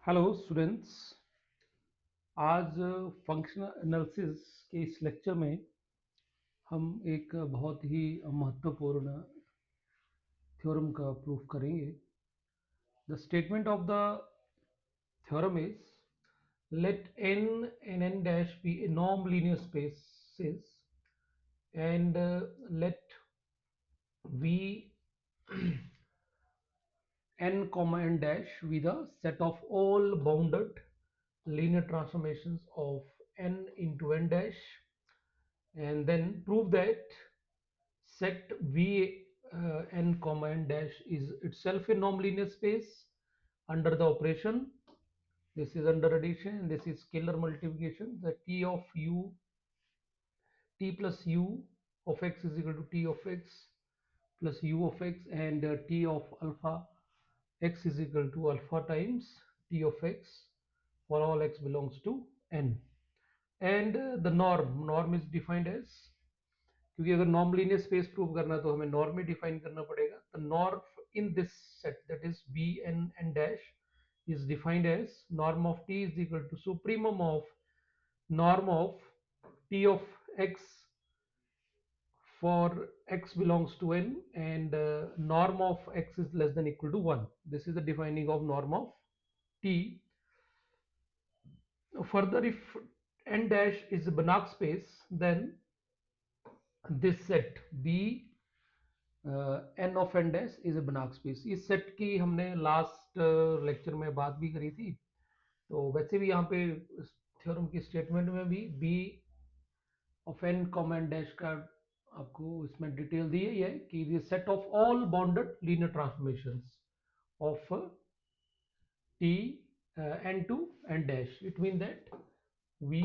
Hello students. आज functional analysis के इस लेक्चर में हम एक बहुत ही महत्वपूर्ण थ्योरम का प्रूफ करेंगे। The statement of the theorem is let n and n dash be a norm linear spaces and let v n comma n dash be the set of all bounded linear transformations of n into n dash, and then prove that set v n comma n dash is itself a norm linear space under the operation. This is under addition and this is scalar multiplication. The t of u, t plus u of x is equal to t of x plus u of x, and t of alpha x is equal to alpha times t of x for all x belongs to n. And the norm is defined as, क्योंकि अगर norm linear space prove करना है तो हमें norm ही define करना पड़ेगा। तो norm in this set that is B N N dash is defined as norm of t is equal to supremum of norm of t of x for x belongs to n, and norm of x is less than equal to 1. This is the defining of norm of t. Further, if n dash is a Banach space, then this set b n of n dash is a Banach space. इस set की हमने last lecture में बात भी करी थी। तो वैसे भी यहाँ पे थ्योरम की स्टेटमेंट में भी b of n comma n dash का आपको इसमें डिटेल दी है कि ये set of all bounded linear transformations of t n to n dash. It means that v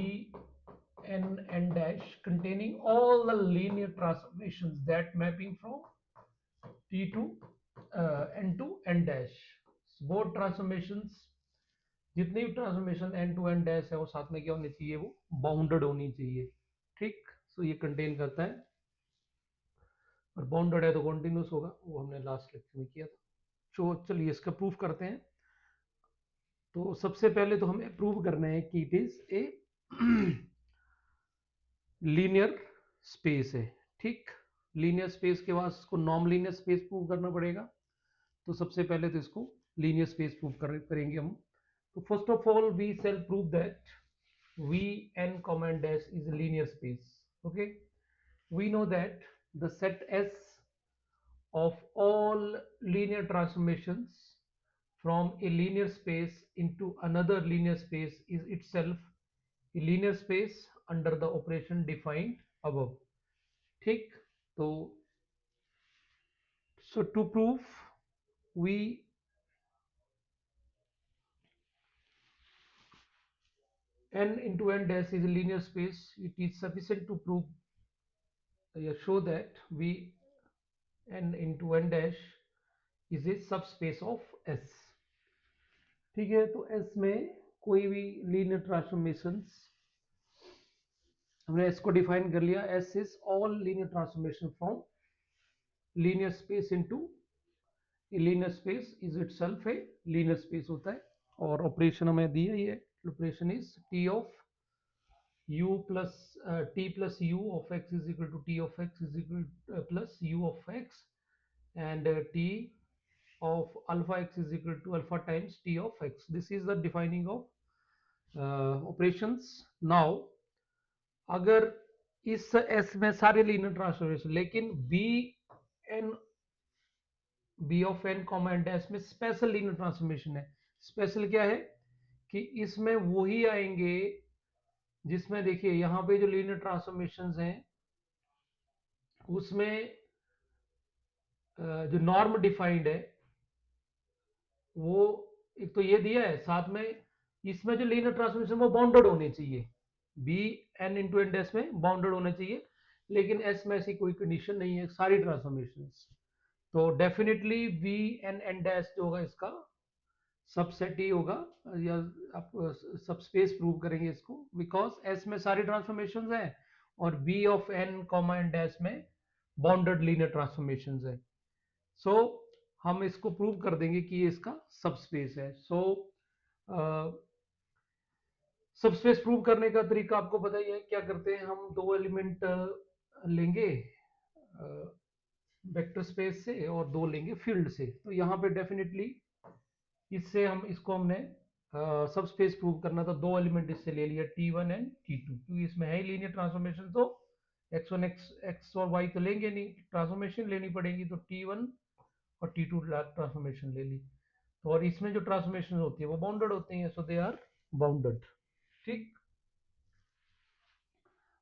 n n dash containing all the linear transformations that mapping from t to n to n dash. Both transformations, जितनी भी transformation n to n dash है वो साथ में क्या होनी चाहिए, वो बाउंडेड होनी चाहिए। ठीक, सो ये कंटेन करता है, और बाउंडेड है तो कॉन्टिन्यूस होगा, वो हमने लास्ट लेक्चर में किया था। तो चलिए इसका प्रूफ करते हैं। तो सबसे पहले तो हमें प्रूव करना है कि it is a linear space है। ठीक, लीनियर स्पेस के बाद इसको नॉन लीनियर स्पेस प्रूव करना पड़ेगा। तो सबसे पहले तो इसको लीनियर स्पेस प्रूव करेंगे हम। तो first of all we shall prove that v n comma n dash is a linear space. Okay, we know that the set S of all linear transformations from a linear space into another linear space is itself a linear space under the operation defined above. ठीक, तो so to prove we n into n dash is a linear space, it is sufficient to prove show that v n into n dash is a subspace of S. ठीक है, तो S में कोई भी linear transformations, हमने S को define कर लिया, S is all linear transformation from linear space into linear space is itself a linear space होता है। और ऑपरेशन हमें दी है, ये operation is t of u plus t plus u of x is equal to t of x is equal plus u of x, and t of alpha x is equal to alpha times t of x. This is the defining of operations. Now अगर इस S में सारे linear transformation, लेकिन n b of n comma n dash में special linear transformation है। Special क्या है कि इसमें वही आएंगे जिसमें देखिए यहाँ पे जो लीनियर ट्रांसफॉर्मेशंस हैं उसमें जो नॉर्म डिफाइंड है वो एक तो ये दिया है, साथ में इसमें जो लीनियर ट्रांसफॉर्मेशन वो बाउंडेड होने चाहिए, B N into N dash में बाउंडेड होना चाहिए। लेकिन एस में ऐसी कोई कंडीशन नहीं है सारी ट्रांसफॉर्मेशंस। तो definitely V N N dash जो होगा इसका सबसेट ही होगा, या आप सब स्पेस प्रूव करेंगे इसको, बिकॉज एस में सारी ट्रांसफॉर्मेशंस हैं और B of N comma N dash में बाउंडेड लीनियर ट्रांसफॉर्मेशंस है। सो हम इसको प्रूव कर देंगे कि ये इसका सब स्पेस है। सो सबस्पेस प्रूव करने का तरीका आपको पता ही है, क्या करते हैं हम, दो एलिमेंट लेंगे वेक्टर स्पेस से और दो लेंगे फील्ड से। तो यहाँ पे डेफिनेटली इससे इसको हमने सब स्पेस प्रूव करना था, दो एलिमेंट इससे ले लिया T1 एंड T2, क्योंकि इसमें है ही लीनियर ट्रांसफॉर्मेशन, तो x1 x और y तो लेंगे नहीं, ट्रांसफॉर्मेशन लेनी पड़ेगी, तो T1 और T2 ट्रांसफॉर्मेशन ले ली। तो और इसमें जो ट्रांसफॉर्मेशन होती है वो बाउंडेड होती हैं, सो दे आर बाउंडेड। ठीक,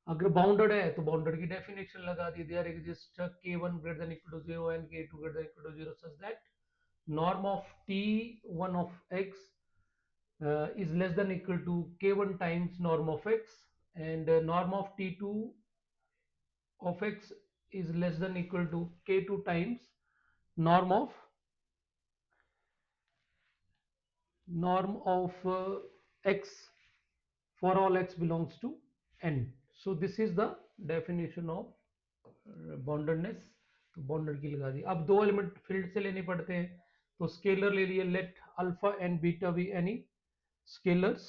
अगर बाउंडेड है तो बाउंडेड की डेफिनेशन लगा दी, there exist k1 greater than equal to 0 and k2 greater than equal to 0 such that norm of T1 of x is less than equal to k1 times norm of x, and norm of T2 of x is less than equal to k2 times norm of x for all x belongs to n. So this is the definition of boundedness. तो bounded की लगा दी। अब दो element field से लेने पड़ते हैं, तो स्केलर ले लिए, let alpha and beta be any scalars.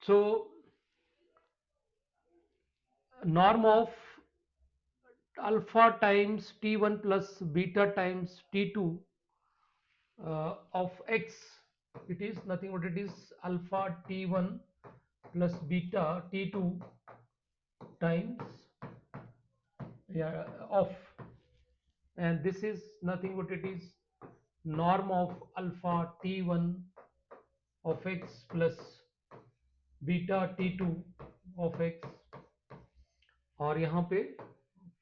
So norm of alpha times T1 plus beta times T2 of x, it is nothing but it is alpha T1 plus beta T2 times, yeah, of, and this is nothing but it is norm of alpha T1 of x plus beta T2 of x। और यहाँ पे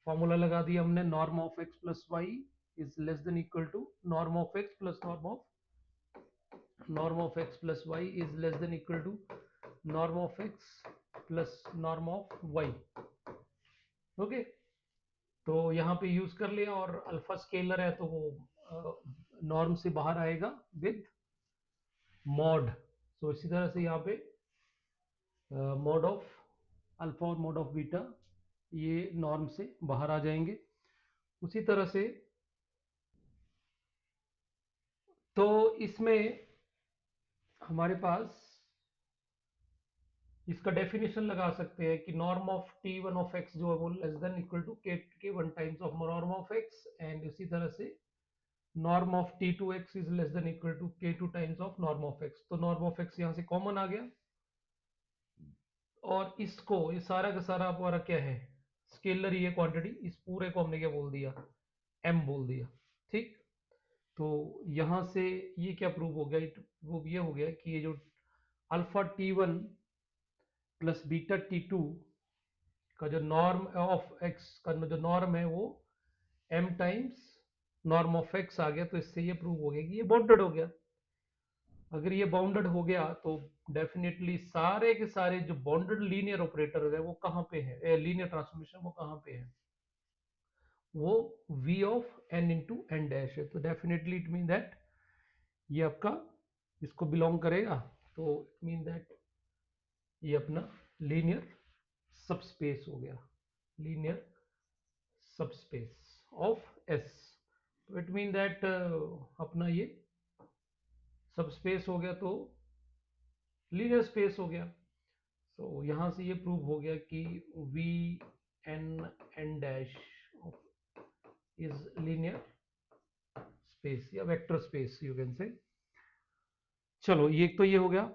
formula लगा दिया हमने, norm of x plus Y is less than equal to norm of x plus norm of x plus y is less than equal to norm of x plus norm of y। Okay, तो यहाँ पे use कर लिया, और alpha scalar है तो वो norm से बाहर आएगा विद मॉड। सो इसी तरह से यहाँ पे मॉड ऑफ अल्फा और मॉड ऑफ बीटा ये नॉर्म से बाहर आ जाएंगे। उसी तरह से तो इसमें हमारे पास इसका डेफिनेशन लगा सकते हैं कि norm of T1 of x जो है वो less than equal to k1 times of norm of x, and इसी तरह से norm of T2x is less than equal to k2 times of norm of x। तो नॉर्म ऑफ x यहाँ से common आ गया, और इसको ये सारा का सारा हमारा क्या है, स्केलर ही है क्वांटिटी, इस पूरे को हमने क्या बोल दिया, m बोल दिया। ठीक, तो यहाँ से ये क्या प्रूव हो गया, प्रूव ये हो गया कि ये जो alpha T1 plus beta T2 का जो नॉर्म ऑफ x का जो नॉर्म है वो m times norm of x आ गया। तो इससे ये प्रूव हो गया कि ये बाउंडेड हो गया। अगर ये बाउंडेड हो गया तो डेफिनेटली सारे के सारे जो बाउंडेड लीनियर ऑपरेटर है वो कहाँ पे है, लीनियर ट्रांसफॉर्मेशन वो कहाँ पे है, वो v of n into N dash है। तो डेफिनेटली इट मीन दैट ये आपका इसको बिलोंग करेगा, तो इट मीन दैट ये अपना लीनियर सबस्पेस हो गया, लीनियर सबस्पेस ऑफ S। तो इट मीन दैट अपना ये सबस्पेस हो गया, तो लीनियर स्पेस हो गया। तो यहाँ से ये प्रूव हो गया कि V N N dash is linear space या vector space you can say. चलो ये तो ये हो गया।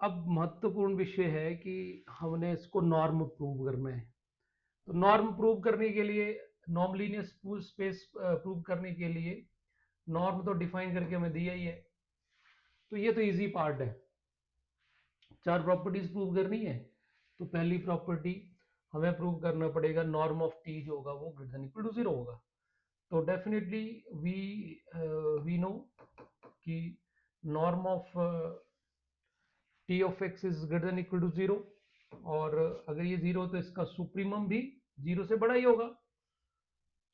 अब महत्वपूर्ण विषय है कि हमने इसको नॉर्म प्रूव करना है। तो नॉर्म प्रूव करने के लिए, नॉर्म लीनियर स्पेस प्रूव करने के लिए नॉर्म तो डिफाइन करके हमें दिया ही है, तो ये तो इजी पार्ट है। चार प्रॉपर्टीज प्रूव करनी है, तो पहली प्रॉपर्टी हमें प्रूव करना पड़ेगा नॉर्म ऑफ टी जो होगा वो ग्रेटर देन इक्वल टू 0 होगा। तो डेफिनेटली वी नो कि norm of T of x is greater than equal to 0, और अगर ये 0 तो इसका सुप्रीमम भी 0 से बड़ा ही होगा।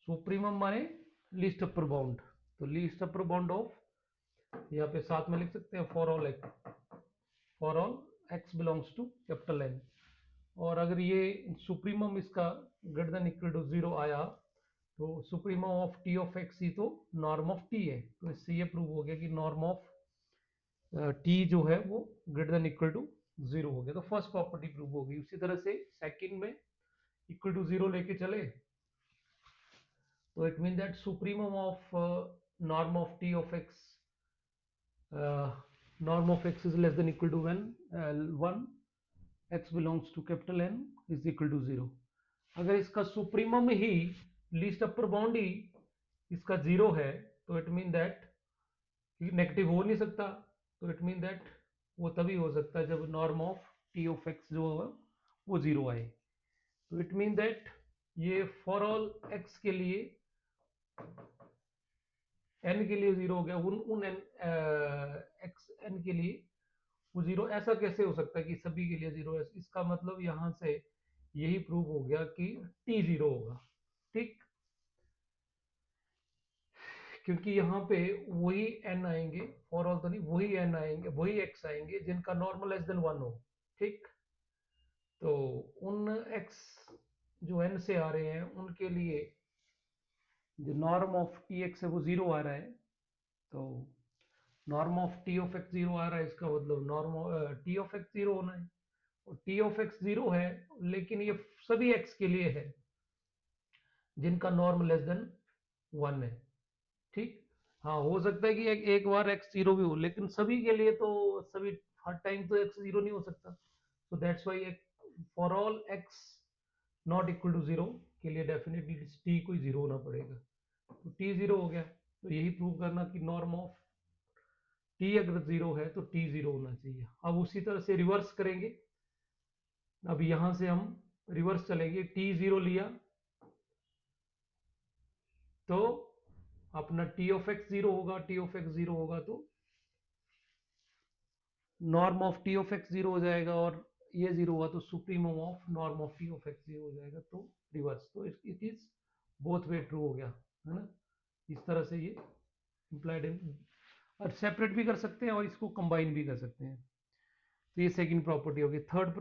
सुप्रीमम माने लीस्ट अपर बाउंड, तो लीस्ट अपर बाउंड ऑफ यहाँ पे साथ में लिख सकते हैं for all x belongs to capital N. और अगर ये सुप्रीमम इसका ग्रेटर देन इक्वल टू 0 आया, तो supremum of T of x ही तो नॉर्म ऑफ टी है। तो इससे ये प्रूव हो गया कि नॉर्म ऑफ टी जो है वो ग्रेटर देन इक्वल टू 0 हो गया, तो फर्स्ट प्रॉपर्टी प्रूव हो गई। उसी तरह से सेकंड में इक्वल टू 0 लेके चले तो it mean that supremum of norm of T of x, norm of x is less than equal to when 1 x belongs to capital N is equal to 0। अगर इसका सुप्रीमम ही least upper bound ही इसका 0 है तो it mean that negative हो नहीं सकता, तो it mean that वो तभी हो सकता है जब norm of T of X जो है वो 0 आए। तो इट मीन दैट ये फॉर ऑल एक्स के लिए एन के लिए 0 हो गया, उन एन एक्स एन के लिए वो 0 ऐसा कैसे हो सकता है कि सभी के लिए 0 है? इसका मतलब यहां से यही प्रूव हो गया कि टी 0 होगा, ठीक, क्योंकि यहाँ पे वही एन आएंगे, फॉर ऑल तो नहीं, वही एन आएंगे, वही एक्स आएंगे जिनका नॉर्मल लेस देन 1 हो, ठीक। तो उन एक्स जो एन से आ रहे हैं उनके लिए जो नॉर्म ऑफ टी एक्स है वो 0 आ रहा है, तो norm of T of x 0 आ रहा है, इसका मतलब नॉर्म टी ऑफ एक्स 0 होना है, और टी ऑफ एक्स 0 है, लेकिन ये सभी एक्स के लिए है जिनका नॉर्म लेस देन 1 है, ठीक। हाँ, हो सकता है कि एक बार एक्स 0 भी हो, लेकिन सभी के लिए तो सभी हर टाइम तो एक्स 0 नहीं हो सकता, तो that's why for all X not equal to 0 के लिए डेफिनेटली टी कोई 0 होना पड़ेगा, तो टी 0 हो गया। तो यही प्रूव करना कि नॉर्म ऑफ टी अगर 0 है तो टी 0 होना चाहिए। अब उसी तरह से रिवर्स करेंगे, अब यहां से हम रिवर्स चलेंगे, टी 0 लिया तो अपना टी ऑफ एक्स 0 होगा, टी ऑफ एक्स 0 होगा तो norm of T of x 0 हो जाएगा, और ये 0 हुआ तो supremum of norm of T of x 0 हो जाएगा, तो रिवर्स, तो it is both way true हो गया, है ना। इस तरह से ये इम्प्लाइड, और सेपरेट भी कर सकते हैं और इसको कंबाइन भी कर सकते हैं। तो ये सेकंड प्रॉपर्टी होगी। थर्ड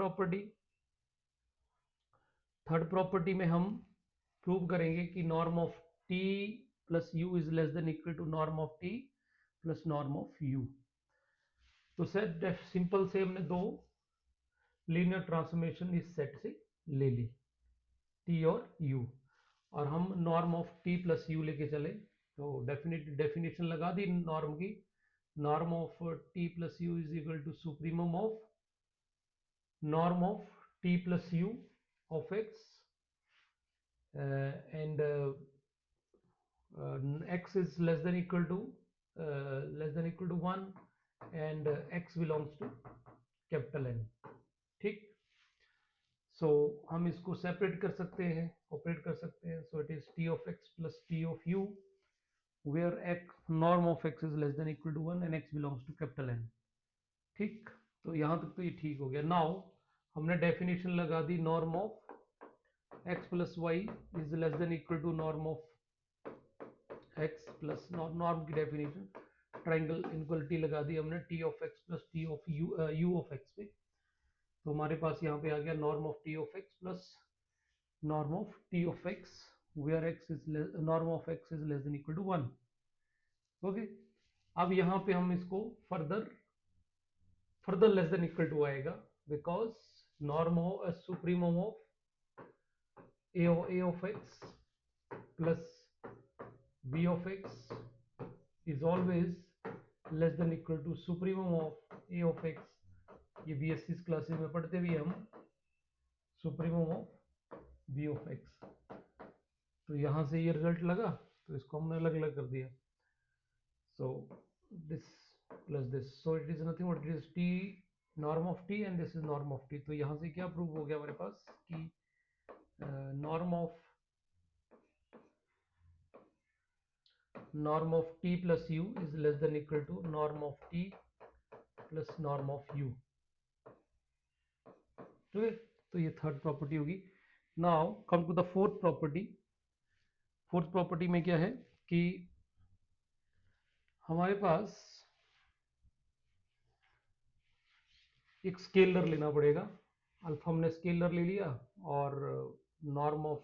प्रॉपर्टी में हम प्रूव करेंगे कि norm of T plus U is less than equal to norm of T plus norm of U. तो सेट सिंपल से हमने दो लीनियर ट्रांसफॉर्मेशन इस सेट से ले ली, टी और यू, और हम norm of T plus U लेके चले, तो डेफिनेशन लगा दी नॉर्म की, norm of T plus U is equal to supremum of norm of T plus U of x and x is less than equal to 1 and x belongs to capital N, ठीक। सो हम इसको separate कर सकते हैं, operate कर सकते हैं, so it is T of x plus T of U where x norm of x is less than equal to 1 and x belongs to capital N, ठीक। तो यहाँ तक तो ये ठीक हो गया। नाउ हमने डेफिनेशन लगा दी, norm of x plus Y is less than equal to norm of x plus norm की डेफिनेशन ट्राइंगल इनक्वलिटी लगा दी हमने, T of x plus T of u of x पे, तो हमारे पास यहाँ पे आ गया norm of T of x plus norm of T of x where x is norm of x is less than equal to 1, okay. अब यहाँ पे हम इसको further less than equal to आएगा, because norm supremum of A of x plus B of x is always less than equal to supremum of a of x, ये BSc classes में पढ़ते भी हम supremum of b of x, तो यहाँ से ये रिजल्ट लगा तो इसको हमने अलग अलग कर दिया, so this plus this, so it is nothing but it is t norm of t and this is norm of t। तो यहाँ से क्या प्रूव हो गया हमारे पास कि norm of t plus u is less than equal to norm of t plus norm of u, ठीक है। तो ये थर्ड प्रॉपर्टी होगी। Now come to the fourth property. Fourth property में क्या है कि हमारे पास एक स्केलर लेना पड़ेगा, अल्फा हमने स्केलर ले लिया, और norm of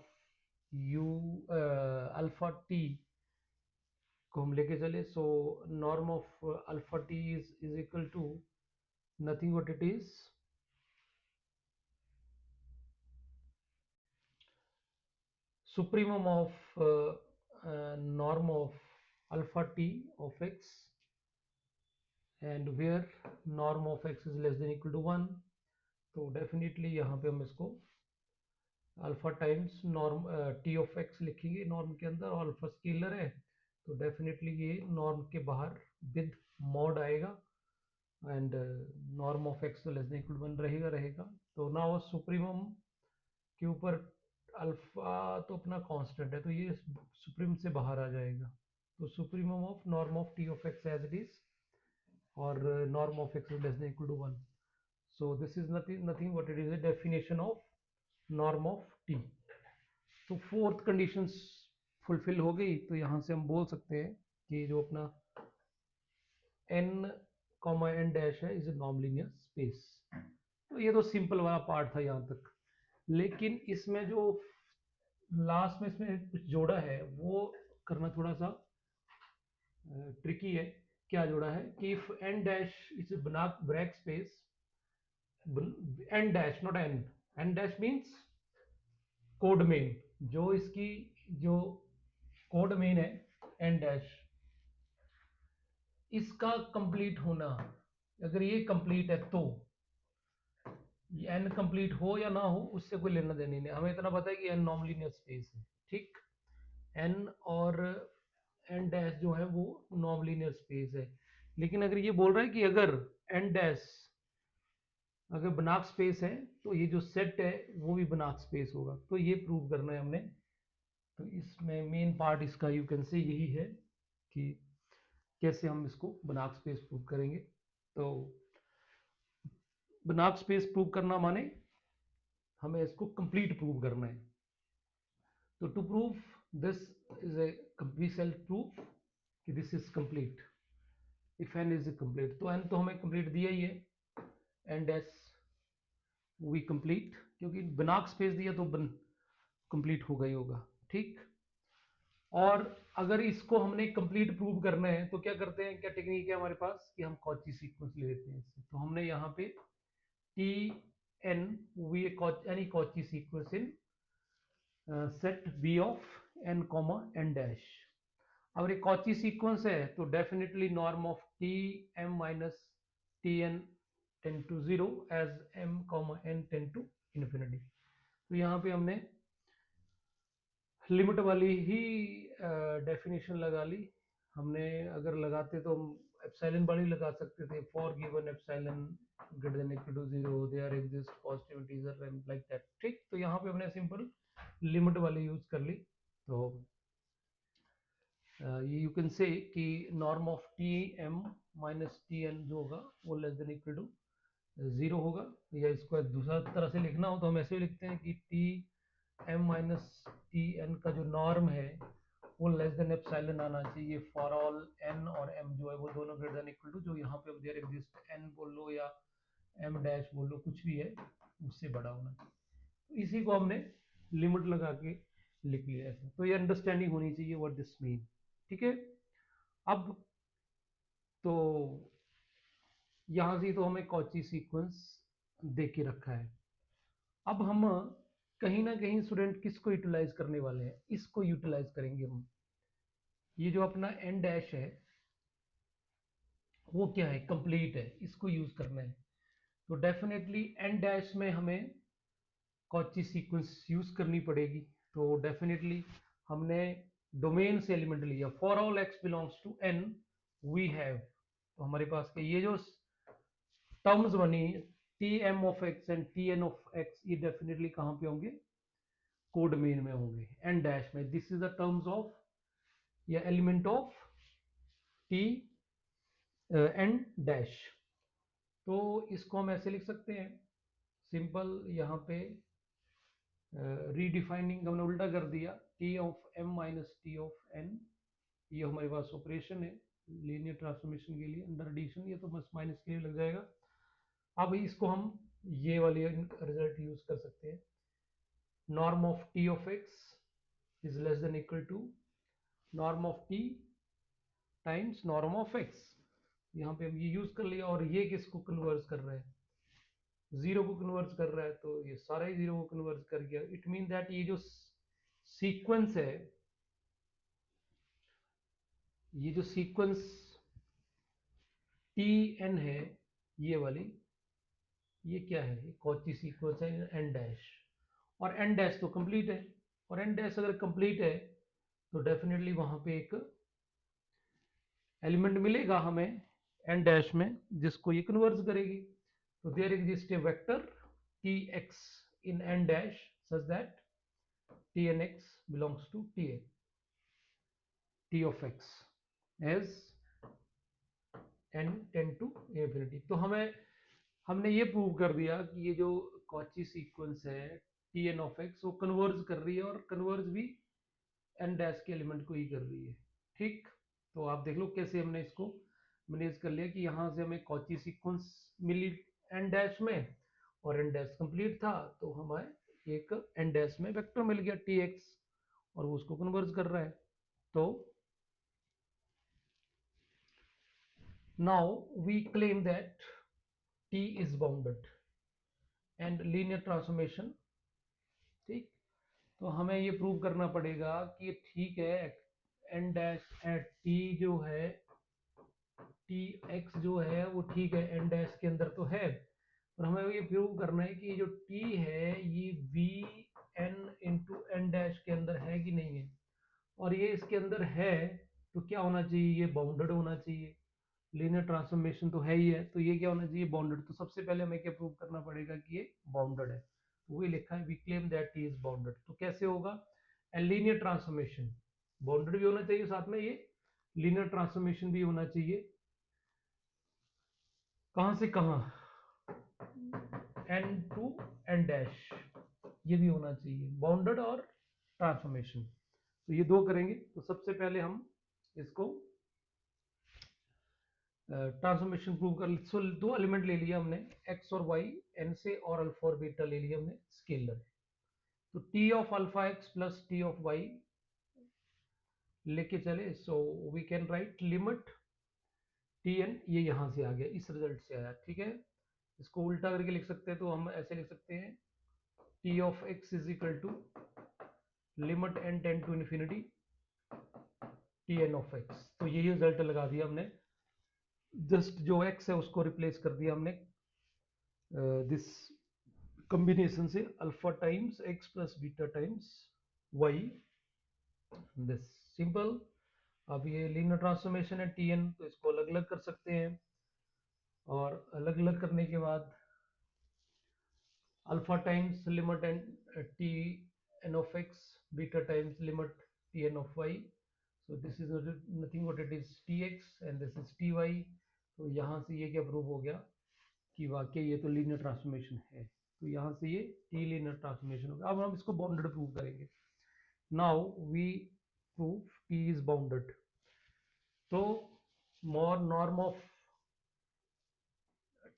u alpha T को हम लेके चले, so norm of alpha T is equal to nothing what it is supremum of norm of alpha t of x, and where norm of x is less than equal to 1, तो definitely यहाँ पे हम इसको alpha times norm T of x लिखेंगे norm के अंदर, और alpha scalar है तो डेफिनेटली ये नॉर्म के बाहर विद मॉड आएगा, एंड नॉर्म ऑफ एक्स तो लेस देन इक्वल टू 1 रहेगा। तो नाउ सुप्रीमम के ऊपर अल्फा तो अपना कांस्टेंट है, तो ये सुप्रीम से बाहर आ जाएगा, तो supremum of norm of T of x as it is, और norm of x is less than equal to 1। So this is nothing what it is a definition of norm of T. तो fourth conditions fulfil हो गई, तो यहाँ से हम बोल सकते हैं कि जो अपना n कॉमा n डैश है is a non linear space. तो ये तो सिंपल वाला पार्ट था यहाँ तक, लेकिन इसमें जो लास्ट में इसमें कुछ जोड़ा है वो करना थोड़ा सा ट्रिकी है। क्या जोड़ा है कि if n dash is brack space, n dash not n dash means codomain, जो इसकी जो कोड मेन है n डैश, इसका कंप्लीट होना, अगर ये कंप्लीट है तो n कंप्लीट हो या ना हो उससे कोई लेना देना नहीं, हमें इतना पता है कि n नॉन लीनियर स्पेस है, ठीक। n और n डैश जो है वो नॉन लीनियर स्पेस है, लेकिन अगर ये बोल रहा है कि अगर n डैश अगर बनाक स्पेस है तो ये जो सेट है वो भी बनाक स्पेस होगा, तो ये प्रूव करना है हमने। तो इसमें मेन पार्ट इसका यू कैन से यही है कि कैसे हम इसको बनाक स्पेस प्रूव करेंगे। तो बनाक स्पेस प्रूव करना माने हमें इसको कंप्लीट प्रूव करना है। तो to prove this is a complete self proof कि this is complete if N is complete, तो एन तो हमें कंप्लीट दिया ही है, एंड एस वी कंप्लीट, क्योंकि बनाक स्पेस दिया तो कंप्लीट होगा ही होगा, ठीक। और अगर इसको हमने कंप्लीट प्रूव करना है तो क्या करते हैं, क्या टेक्निक है हमारे पास कि हम कॉची सीक्वेंस ले लेते हैं इससे। तो हमने यहाँ पे T N V any Cauchy sequence in set B of N comma N dash. अगर ये कॉची सीक्वेंस है तो definitely norm of T M minus T N tend to zero as M comma N tend to infinity. तो यहाँ पे हमने limit वाली ही definition लगा ली हमने। अगर लगाते तो हम एप्सिलॉन वाली लगा सकते थे, for given epsilon greater than equal to 0 there exist positive integer and like that, ठीक। तो यहाँ पे हमने सिंपल लिमिट वाली यूज कर ली। तो ये यू कैन से कि norm of T M minus T N जो होगा वो लेस देन इक्वल टू 0 होगा, या इसको दूसरा तरह से लिखना हो तो हम ऐसे लिखते हैं कि T M minus T N का जो नॉर्म है वो लेस देन एप्सिलॉन आना चाहिए फॉर ऑल एन, और एम जो है वो दोनों ग्रेटर देन इक्वल टू, जो यहाँ पे देयर एग्जिस्ट एन बोल लो या एम डैश बोल लो, कुछ भी है उससे बड़ा होना चाहिए। तो इसी को हमने लिमिट लगा के लिख लिया ऐसा। तो ये अंडरस्टैंडिंग होनी चाहिए व्हाट दिस मीन, ठीक है। अब तो यहाँ से तो हमें कॉची सीक्वेंस दे के रखा है। अब हम कहीं ना कहीं स्टूडेंट किसको यूटिलाइज करने वाले हैं, इसको यूटिलाइज करेंगे हम। ये जो अपना एन डैश है वो क्या है, कंप्लीट है, इसको यूज करना है। तो डेफिनेटली एन डैश में हमें कॉची सीक्वेंस यूज करनी पड़ेगी। तो डेफिनेटली हमने डोमेन से एलिमेंट लिया, for all x belongs to N we have, तो हमारे पास के ये जो टर्म्स बनी T M of x and T N of x, ये डेफिनेटली कहाँ पे होंगे, कोड मेन में होंगे, एन डैश में। This is the terms of या element of T N dash. तो इसको हम ऐसे लिख सकते हैं सिंपल, यहाँ पे रीडिफाइनिंग हमने उल्टा कर दिया, T of M minus T of N, ये हमारे पास ऑपरेशन है लीनियर ट्रांसफॉर्मेशन के लिए अंडर एडिशन, ये तो बस माइनस के लिए लग जाएगा। अब इसको हम ये वाली रिजल्ट यूज कर सकते हैं, norm of T of x is less than equal to norm of T times norm of X. यहाँ पे हम ये यूज कर लिया, और ये किसको कन्वर्स कर रहा है, जीरो को कन्वर्स कर रहा है, तो ये सारा ही जीरो को कन्वर्स कर गया। इट मीन दैट ये जो सीक्वेंस है, ये जो सीक्वेंस टी एन है, ये वाली, ये क्या है, ये कौची सीक्वेंस है, एन डैश, और एन डैश तो कंप्लीट है, और एन डैश अगर कंप्लीट है तो डेफिनेटली वहां पे एक एलिमेंट मिलेगा हमें एन डैश में, जिसको ये कन्वर्स करेगी। तो there exist a vector T X in N dash such that T N X belongs to T of x as N tend to infinity. तो हमने ये प्रूव कर दिया कि ये जो कॉची सीक्वेंस है टी एन ऑफ एक्स, वो कन्वर्ज कर रही है, और कन्वर्ज भी एन डैश के एलिमेंट को ही कर रही है। ठीक, तो आप देख लो कैसे हमने इसको मैनेज कर लिया कि यहाँ से हमें कॉची सीक्वेंस मिली एन डैश में, और एन डैश कंप्लीट था, तो हमें एक एन डैश में वेक्टर मिल गया टी एक्स, और वो उसको कन्वर्ज कर रहा है। तो now we claim that T is bounded and linear transformation. ठीक, तो हमें ये प्रूव करना पड़ेगा कि ठीक है, एन डैश एट टी जो है, टी एक्स जो है वो ठीक है एन डैश के अंदर तो है, पर हमें ये प्रूव करना है कि जो टी है ये V N into N dash के अंदर है कि नहीं है, और ये इसके अंदर है, तो क्या होना चाहिए, ये बाउंडेड होना चाहिए। लीनियर ट्रांसफॉर्मेशन तो है ही है, तो ये क्या होना चाहिए, बाउंडेड। तो सबसे पहले हमें क्या प्रूव करना पड़ेगा कि ये बाउंडेड है, तो वही लिखा है we claim that T is bounded. तो कैसे होगा, एंड लीनियर ट्रांसफॉर्मेशन बाउंडेड भी होना चाहिए, साथ में ये लीनियर ट्रांसफॉर्मेशन भी होना चाहिए। कहां से कहां, एन टू एन डैश, ये भी होना चाहिए, बाउंडेड और ट्रांसफॉर्मेशन। तो ये दो करेंगे। तो सबसे पहले हम इसको ट्रांसफॉर्मेशन प्रूव कर, सो दो एलिमेंट ले लिया हमने, एक्स और वाई एन से, और अल्फा और बीटा ले लिया हमने स्केलर। तो T of alpha X plus T of Y लेके चले, so we can write limit T N, ये यहां से आ गया, इस रिजल्ट से आया। ठीक है, इसको उल्टा करके लिख सकते हैं, तो हम ऐसे लिख सकते हैं T of x is equal to limit N tend to infinity T N of X. तो यही रिजल्ट लगा दिया हमने, जस्ट जो एक्स है उसको रिप्लेस कर दिया हमने दिस कॉम्बिनेशन से, alpha times X plus beta times Y, this simple. अब ये लीनियर ट्रांसफॉर्मेशन है टी एन, तो इसको अलग अलग कर सकते हैं, और अलग अलग करने के बाद alpha times limit N T N of X, beta times limit T N of Y, so this is nothing but it is tx and this is ty। तो यहाँ से ये क्या प्रूव हो गया कि वाकई ये तो लीनियर ट्रांसफॉर्मेशन है, तो यहाँ से ये टी लीनियर ट्रांसफॉर्मेशन हो गया। अब हम इसको बाउंडेड प्रूव करेंगे। Now we prove T is bounded. तो more norm of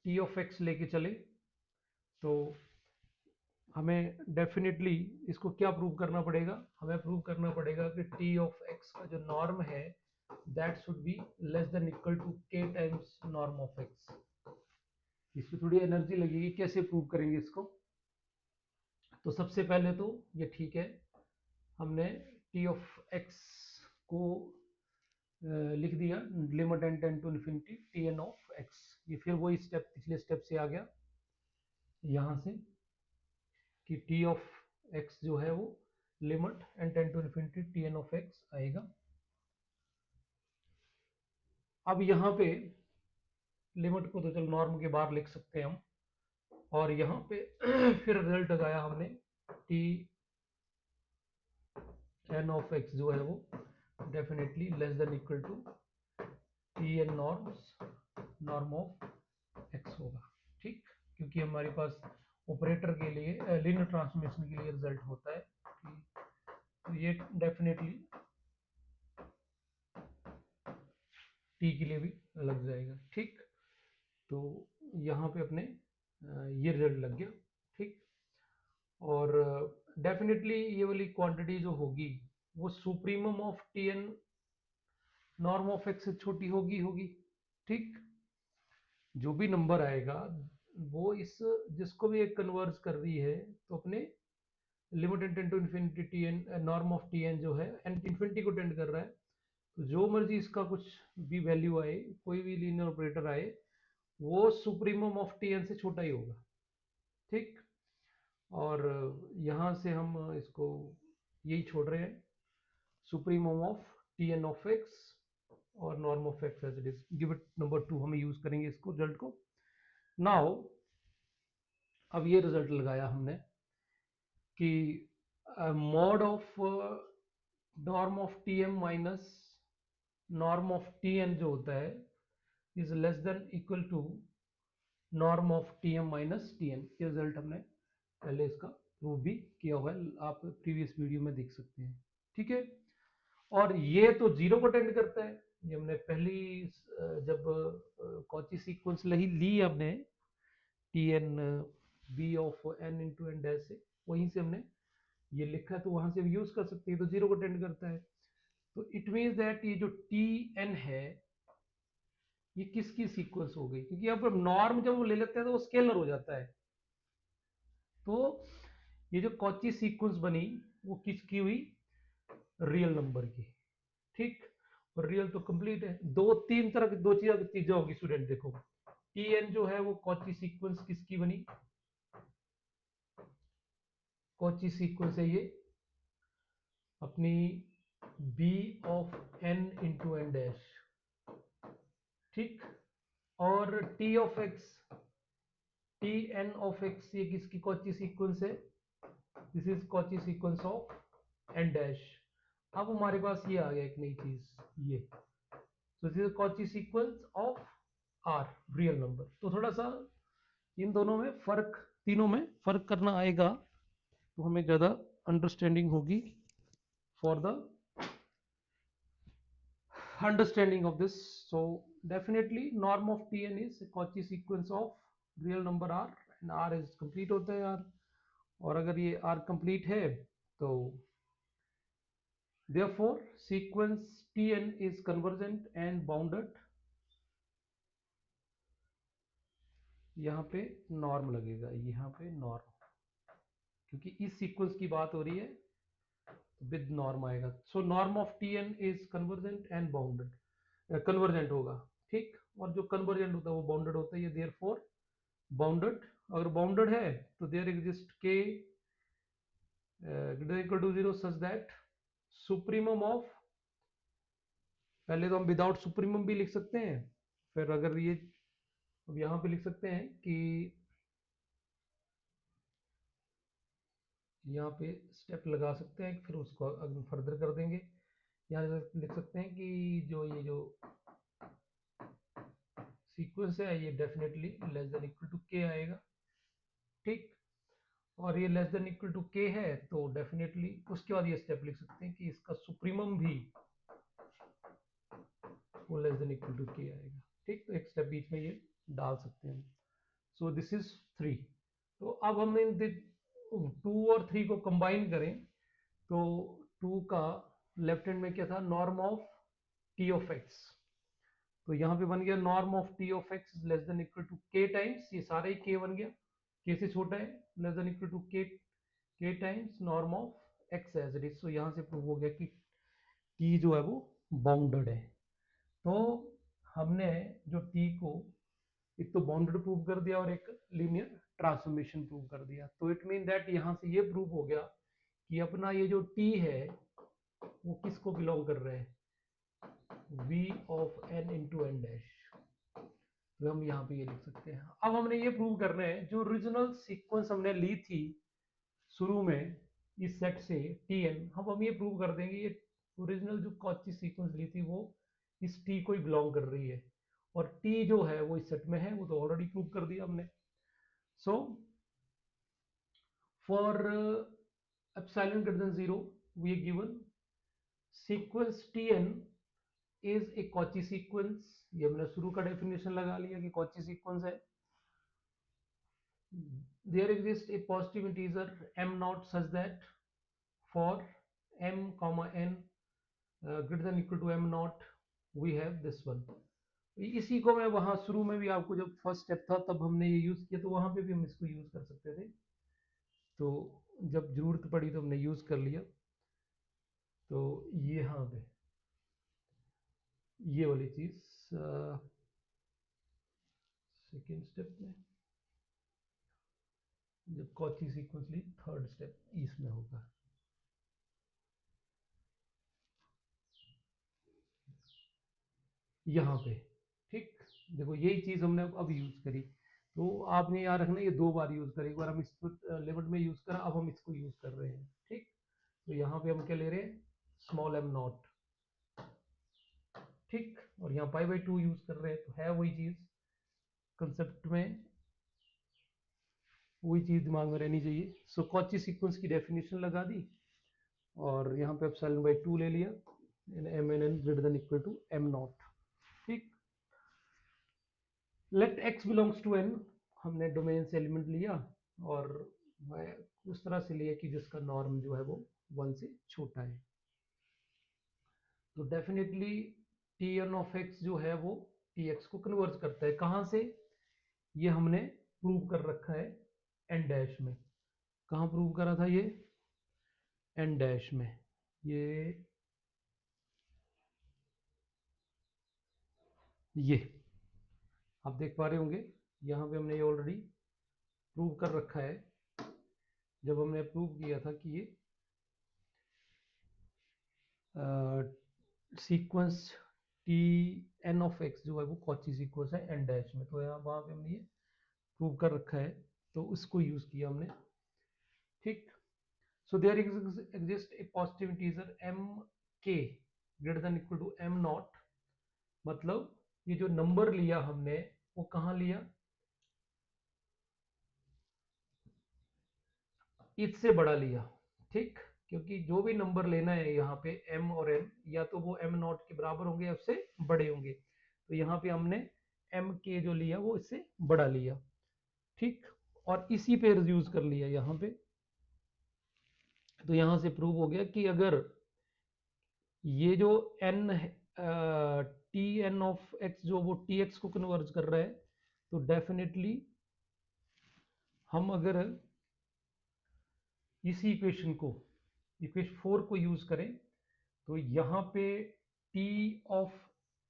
T of x लेके चले, तो हमें डेफिनेटली इसको क्या प्रूव करना पड़ेगा, हमें प्रूव करना पड़ेगा कि टी ऑफ एक्स का जो नॉर्म है that should be less than equal to के टाइम्स नॉर्म ऑफ एक्स। इसमें थोड़ी एनर्जी लगेगी, कैसे प्रूव करेंगे इसको। तो सबसे पहले तो ये ठीक है, हमने टी ऑफ एक्स को लिख दिया limit N tend to infinity T N of x. ये फिर वही स्टेप पिछले स्टेप से आ गया यहाँ से, कि टी ऑफ एक्स जो है वो limit N tend to infinity T N of X आएगा। अब यहाँ पे लिमिट को तो चलो नॉर्म के बाहर लिख सकते हैं हम, और यहाँ पे फिर रिजल्ट लगाया हमने टी एन ऑफ एक्स जो है वो definitely less than equal to T N norm of X होगा। ठीक, क्योंकि हमारे पास ऑपरेटर के लिए लीनियर ट्रांसफॉर्मेशन के लिए रिजल्ट होता है, तो ये डेफिनेटली टी के लिए भी लग जाएगा। ठीक, तो यहाँ पे अपने ये रिजल्ट लग गया। ठीक, और डेफिनेटली ये वाली क्वांटिटी जो होगी वो supremum of T N norm of X से छोटी होगी। ठीक, जो भी नंबर आएगा वो इस जिसको भी एक कन्वर्ज कर रही है तो अपने limit N tend to infinity T N, norm of T N जो है एन इन्फिनिटी को टेंड कर रहा है, तो जो मर्जी इसका कुछ भी वैल्यू आए, कोई भी लीनियर ऑपरेटर आए, वो सुप्रीमम ऑफ टी एन से छोटा ही होगा। ठीक, और यहाँ से हम इसको यही छोड़ रहे हैं, supremum of T N of x और norm of x as it is, give it number 2 हम यूज करेंगे इसको रिजल्ट को। नाउ अब ये रिजल्ट लगाया हमने कि mod of norm of T M minus norm of T N जो होता है is less than equal to norm of T M minus T N. ये रिजल्ट हमने पहले इसका प्रूव भी किया हुआ है, आप प्रीवियस वीडियो में देख सकते हैं। ठीक है, और ये तो जीरो को टेंड करता है, ये हमने पहली जब कॉची सीक्वेंस ली हमने T N B of N into N dash से, वहीं से हमने ये लिखा है तो वहां से यूज कर सकते हैं, तो जीरो को टेंड करता है। तो इट मीन्स दैट ये जो टी एन है ये किसकी सीक्वेंस हो गई, क्योंकि अब नॉर्म जब वो ले लेते हैं तो वो स्केलर हो जाता है। तो ये जो कॉची सीक्वेंस बनी वो किसकी हुई, रियल नंबर की। ठीक, और रियल तो कंप्लीट है, दो तीन तरह की दो चीजें होगी स्टूडेंट, देखो टी एन जो है वो कॉची सीक्वेंस किसकी बनी, कॉची सीक्वेंस है ये अपनी B of N into N dash. ठीक, और T of X, T N of x ये किसकी कॉची सीक्वेंस है, this is Cauchy sequence of N dash. अब हमारे पास ये आ गया एक नई चीज, ये तो this is Cauchy sequence of R real number. तो थोड़ा सा इन दोनों में फर्क, तीनों में फर्क करना आएगा तो हमें ज्यादा अंडरस्टैंडिंग होगी for the understanding of this. So definitely norm of Tn is Cauchy sequence of real number r, and r is complete होता है r, और अगर ये r complete है तो therefore sequence Tn is convergent and bounded। यहाँ पे norm लगेगा, यहाँ पे नॉर्म, क्योंकि इस सीक्वेंस की बात हो रही है विद नॉर्म आएगा। So norm of Tn is convergent and bounded, convergent होगा। ठीक, और जो कन्वर्जेंट होता है वो बाउंडेड होता है, ये देयरफॉर बाउंडेड। अगर बाउंडेड है तो there exist K greater equal to zero such that supremum of, पहले तो हम विदाउट सुप्रीमम भी लिख सकते हैं, फिर अगर ये अब यहाँ पे लिख सकते हैं कि यहाँ पे स्टेप लगा सकते हैं, फिर उसको अगर फर्दर कर देंगे। यहाँ लिख सकते हैं कि ये जो सीक्वेंस है ये definitely less than equal to K आएगा। ठीक, और ये लेस देन इक्वल टू के है तो डेफिनेटली उसके बाद ये स्टेप लिख सकते हैं कि इसका सुप्रीमम भी वो less than equal to K आएगा। ठीक, तो एक स्टेप बीच में ये डाल सकते हैं। सो दिस इज 3। तो अब हम इन 2 और 3 को कंबाइन करें तो 2 का लेफ्ट हैंड में क्या था, norm of T of X, तो यहाँ पे बन गया norm of T of X less than equal to के टाइम्स, ये सारा ही के बन गया, के से छोटा है, लेस देन इक्वल टू के times norm of x as it is. So यहाँ से प्रूव हो गया कि टी जो है वो बाउंडेड है। तो हमने जो टी को एक तो बाउंडेड प्रूव कर दिया और एक लीनियर ट्रांसफॉर्मेशन प्रूव कर दिया, तो इट मीन दैट यहाँ से ये प्रूव हो गया कि अपना ये जो टी है वो किसको बिलोंग कर रहा है, v of n into N dash. तो हम यहाँ पे ये लिख सकते हैं। अब हमने ये प्रूव करना है जो ओरिजिनल सीक्वेंस हमने ली थी शुरू में इस सेट से Tn, हम ये प्रूव कर देंगे ये ओरिजिनल जो कॉची सीक्वेंस ली थी वो इस T को ही बिलोंग कर रही है, और T जो है वो इस सेट में है, वो तो ऑलरेडी प्रूव कर दिया हमने। So for epsilon greater than 0 we are given sequence Tn is a Cauchy sequence, ये हमने शुरू का डेफिनेशन लगा लिया कि कॉची सीक्वेंस है। There exists a positive integer m naught such that for m comma n greater than equal to m naught we have this one. इसी को मैं वहां शुरू में भी आपको जब फर्स्ट स्टेप था तब हमने ये यूज किया, तो वहां पे भी हम इसको यूज कर सकते थे, तो जब जरूरत पड़ी तो हमने यूज कर लिया। तो ये हाँ पे ये वाली चीज सेकेंड स्टेप में जब कॉची सीक्वेंस ली, थर्ड स्टेप इसमें होगा। यहाँ पे ठीक, देखो यही चीज हमने अब यूज करी, तो आपने याद रखना ये दो बार यूज करें, एक बार हम इसको लिमिट में यूज करा, अब हम इसको यूज कर रहे हैं। ठीक, तो यहाँ पे हम क्या ले रहे हैं, स्मॉल एम नॉट। ठीक, और यहाँ पाई बाई 2 यूज कर रहे हैं, तो है वही चीज कंसेप्ट में, वही चीज दिमाग में रहनी चाहिए। सो कॉची सीक्वेंस की डेफिनेशन लगा दी, और यहाँ पे एप्सिलॉन बाई 2 ले लिया, m n n greater than equal to am not. ठीक, let x belongs to n, हमने डोमेन से एलिमेंट लिया और उस तरह से लिया कि जिसका नॉर्म जो है वो 1 से छोटा है। तो definitely T N of X जो है वो टी एक्स को कन्वर्ज करता है। कहाँ से, ये हमने प्रूव कर रखा है एन डैश में। कहाँ प्रूव करा था ये, एन डैश में। ये आप देख पा रहे होंगे, यहाँ पे हमने ये ऑलरेडी प्रूव कर रखा है, जब हमने प्रूव किया था कि ये sequence T N of X जो है वो कॉची सीक्वेंस है एन डैश में, तो यहाँ वहाँ पे हमने ये प्रूव कर रखा है, तो उसको यूज किया हमने। ठीक, so there exist a positive integer m के greater than equal to M not, मतलब ये जो नंबर लिया हमने वो कहाँ लिया, इससे बड़ा लिया। ठीक, क्योंकि जो भी नंबर लेना है यहाँ पे m और n, या तो वो m नॉट के बराबर होंगे या उससे बड़े होंगे, तो यहाँ पे हमने m के जो लिया वो इससे बड़ा लिया। ठीक, और इसी पे यूज कर लिया यहाँ पे, तो यहाँ से प्रूव हो गया कि अगर ये जो n T N of X जो वो टी एक्स को कन्वर्ज कर रहा है, तो डेफिनेटली हम अगर इसी इक्वेशन को, इक्वेशन 4 को यूज करें, तो यहाँ पे टी ऑफ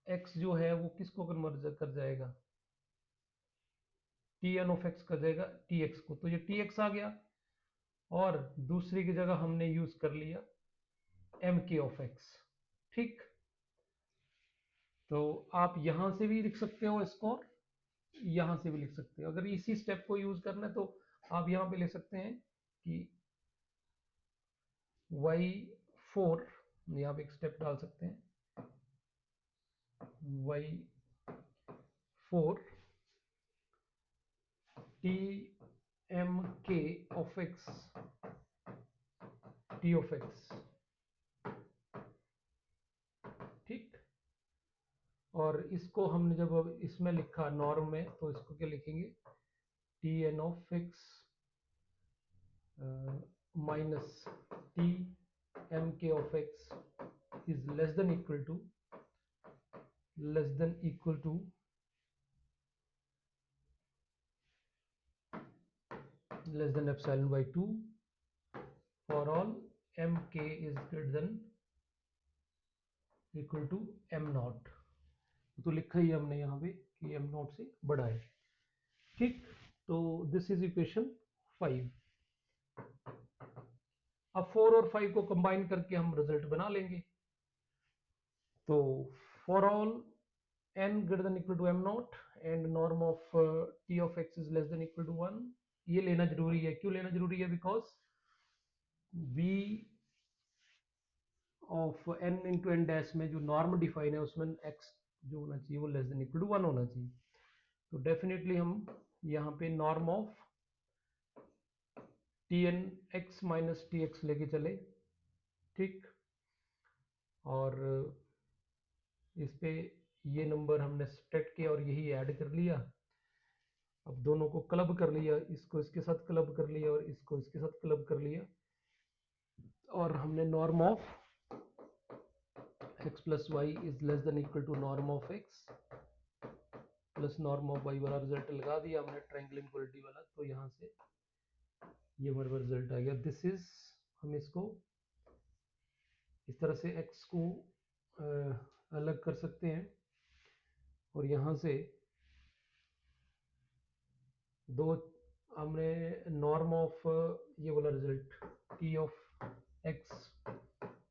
एक्स जो है वो किसको कन्वर्ज कर जाएगा, टी एन ऑफ एक्स कर जाएगा टी एक्स को, तो ये टी एक्स आ गया, और दूसरी की जगह हमने यूज कर लिया एम के ऑफ एक्स। ठीक, तो आप यहां से भी लिख सकते हो इसको, यहां से भी लिख सकते हो। अगर इसी स्टेप को यूज करना है तो आप यहां पे ले सकते हैं कि y4, यहाँ पे एक स्टेप डाल सकते हैं, y4 टी एम के of X T of x. ठीक, और इसको हमने जब इसमें लिखा नॉर्म में, तो इसको क्या लिखेंगे, T N of x minus T m के of x is less than equal to less than epsilon by 2 for all m k is greater than equal to m not. तो लिखा ही हमने यहाँ पे कि m नॉट से बड़ा है। ठीक, तो दिस इज इक्वेशन 5। अब 4 और 5 को कंबाइन करके हम रिजल्ट बना लेंगे। तो for all n greater than equal to m naught and norm of t of x is less than equal to 1, ये लेना जरूरी है। क्यों लेना जरूरी है, because v of n into N dash में जो नॉर्म डिफाइन है उसमें x जो होना चाहिए वो लेस देन इक्वल टू 1 होना चाहिए। तो डेफिनेटली हम यहाँ पे norm of T N X minus T X लेके चले। ठीक, और इस पे ये नंबर हमने सब्ट्रैक्ट किया और यही ऐड कर लिया। अब दोनों को क्लब कर लिया, इसको इसके साथ क्लब कर लिया और इसको इसके साथ क्लब कर लिया, और हमने norm of x plus y is less than equal to norm of x plus norm of Y वाला रिजल्ट लगा दिया हमने ट्रायंगल इनक्वालिटी वाला, तो यहाँ से ये हमारे पास रिजल्ट आ गया। दिस इज, हम इसको इस तरह से x को अलग कर सकते हैं और यहाँ से दो हमने नॉर्म ऑफ ये वाला रिजल्ट t ऑफ x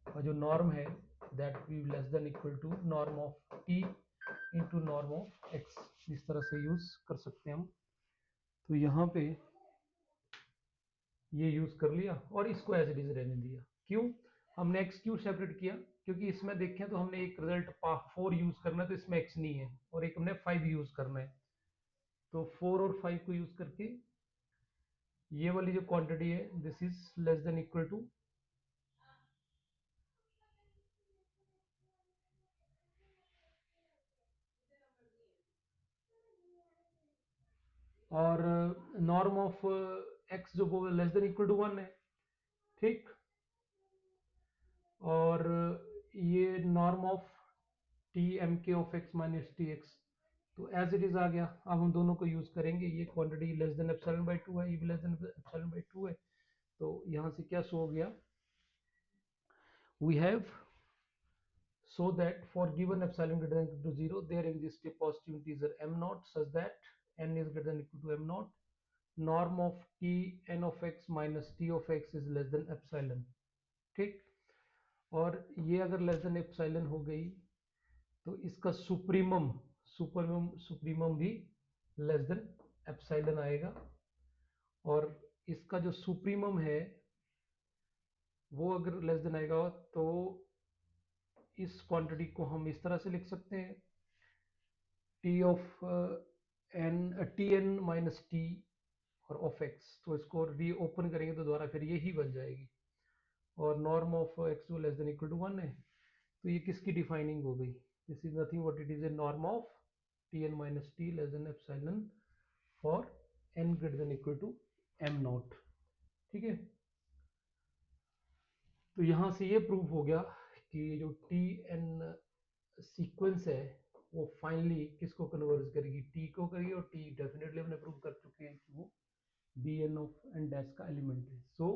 का जो नॉर्म है that be less than equal to norm of t into norm of x, इस तरह से यूज कर सकते हैं हम। तो यहाँ पे ये यूज कर लिया और इसको एज इट इज रहने दिया। क्यों हमने x क्यों सेपरेट किया? क्योंकि इसमें देखें तो हमने एक रिजल्ट 4 यूज करना है, तो इसमें x नहीं है, और एक हमने 5 यूज करना है, तो 4 और 5 को यूज करके ये वाली जो क्वांटिटी है this is less than equal to और नॉर्म ऑफ x जो वो लेस देन इक्वल टू 1 है, ठीक। और ये नॉर्म ऑफ टी एम के of x minus T x, तो एज इट इज आ गया। अब हम दोनों को यूज करेंगे, ये quantity less than epsilon bye 2 है, ये भी लेस देन एप्सिलॉन बाय 2 है, तो यहाँ से क्या शो हो गया, we have so that for given epsilon greater than equal to 0 there exists a positive integer m naught such that n is greater than equal to m naught, norm of t n of x minus t of x is less than epsilon, ठीक। और ये अगर less than epsilon हो गई तो इसका supremum supremum supremum भी less than epsilon आएगा, और इसका जो सुप्रीमम है वो अगर लेस देन आएगा तो इस क्वांटिटी को हम इस तरह से लिख सकते हैं T of N T N minus T और ऑफ एक्स, तो इसको रीओपन करेंगे तो दोबारा फिर यही बन जाएगी, और नॉर्म ऑफ एक्स जो लेस देन इक्वल टू 1 है, तो ये किसकी डिफाइनिंग हो गई, this is nothing what it is a norm of T N minus T less than epsilon for N greater than equal to am not, ठीक है। तो यहाँ से ये प्रूव हो गया कि जो टी एन सीक्वेंस है वो फाइनली किसको कन्वर्ज करेगी, टी को करेगी, और टी डेफिनेटली हमने प्रूव कर चुके हैं कि वो B N of N dash का एलिमेंट है। So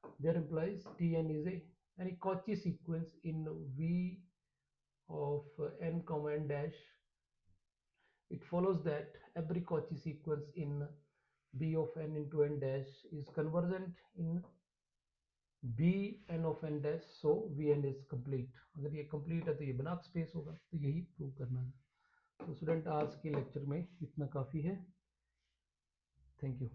there implies Tn is a any Cauchy sequence in V of n comma n dash. It follows that every Cauchy sequence in B of n into n dash is convergent in B n of n dash, so Vn is complete। अगर ये complete है तो ये बनाक space होगा, तो यही prove करना है। तो स्टूडेंट आज के लेक्चर में इतना काफ़ी है। Thank you.